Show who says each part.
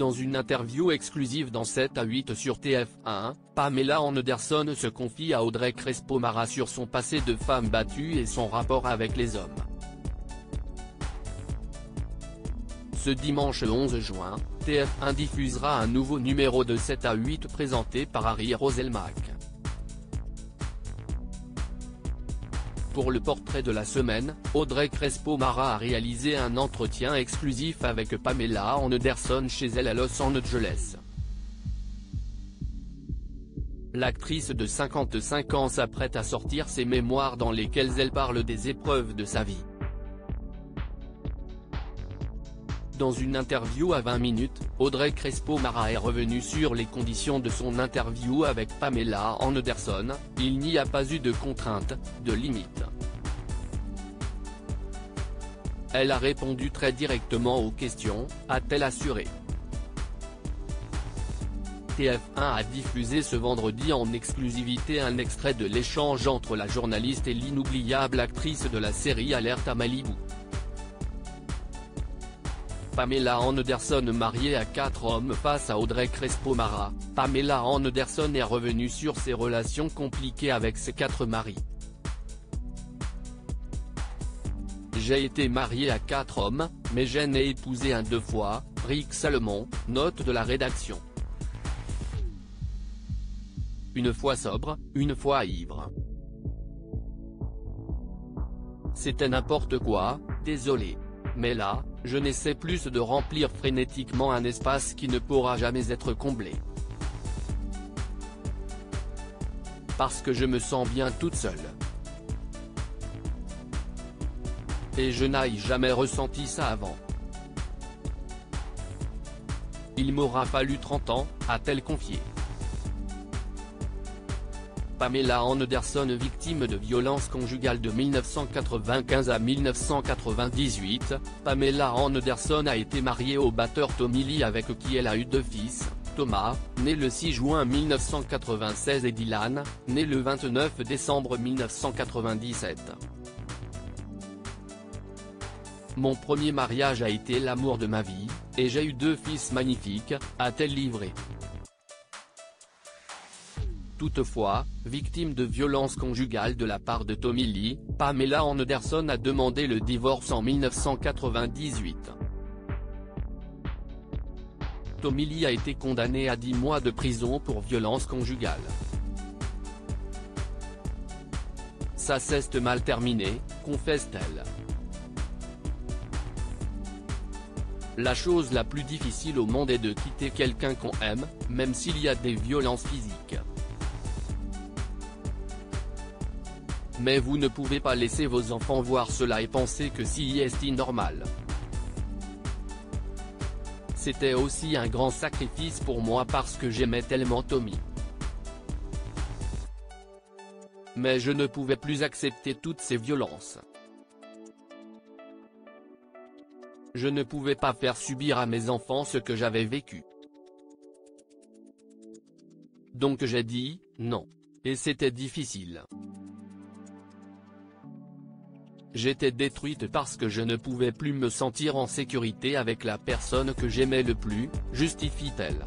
Speaker 1: Dans une interview exclusive dans 7 à 8 sur TF1, Pamela Anderson se confie à Audrey Crespo-Mara sur son passé de femme battue et son rapport avec les hommes. Ce dimanche 11 juin, TF1 diffusera un nouveau numéro de 7 à 8 présenté par Harry Roselmack. Pour le portrait de la semaine, Audrey Crespo-Mara a réalisé un entretien exclusif avec Pamela Anderson chez elle à Los Angeles. L'actrice de 55 ans s'apprête à sortir ses mémoires dans lesquelles elle parle des épreuves de sa vie. Dans une interview à 20 minutes, Audrey Crespo-Mara est revenue sur les conditions de son interview avec Pamela Anderson. Il n'y a pas eu de contraintes, de limites. Elle a répondu très directement aux questions, a-t-elle assuré. TF1 a diffusé ce vendredi en exclusivité un extrait de l'échange entre la journaliste et l'inoubliable actrice de la série Alerte à Malibu. Pamela Anderson mariée à 4 hommes face à Audrey Crespo-Mara. Pamela Anderson est revenue sur ses relations compliquées avec ses 4 maris. J'ai été mariée à 4 hommes, mais je n'ai épousé un 2 fois, Rick Salomon, note de la rédaction. Une fois sobre, une fois ivre. C'était n'importe quoi, désolé. Mais là, je n'essaie plus de remplir frénétiquement un espace qui ne pourra jamais être comblé. Parce que je me sens bien toute seule. Et je n'ai jamais ressenti ça avant. Il m'aura fallu 30 ans, a-t-elle confié. Pamela Anderson, victime de violences conjugales de 1995 à 1998, Pamela Anderson a été mariée au batteur Tommy Lee avec qui elle a eu 2 fils, Thomas, né le 6 juin 1996 et Dylan, né le 29 décembre 1997. Mon premier mariage a été l'amour de ma vie, et j'ai eu 2 fils magnifiques, a-t-elle livré. Toutefois, victime de violences conjugales de la part de Tommy Lee, Pamela Anderson a demandé le divorce en 1998. Tommy Lee a été condamné à 10 mois de prison pour violences conjugales. Ça s'est mal terminé, confesse-t-elle. La chose la plus difficile au monde est de quitter quelqu'un qu'on aime, même s'il y a des violences physiques. Mais vous ne pouvez pas laisser vos enfants voir cela et penser que c'est normal. C'était aussi un grand sacrifice pour moi parce que j'aimais tellement Tommy. Mais je ne pouvais plus accepter toutes ces violences. Je ne pouvais pas faire subir à mes enfants ce que j'avais vécu. Donc j'ai dit, non. Et c'était difficile. J'étais détruite parce que je ne pouvais plus me sentir en sécurité avec la personne que j'aimais le plus, justifie-t-elle.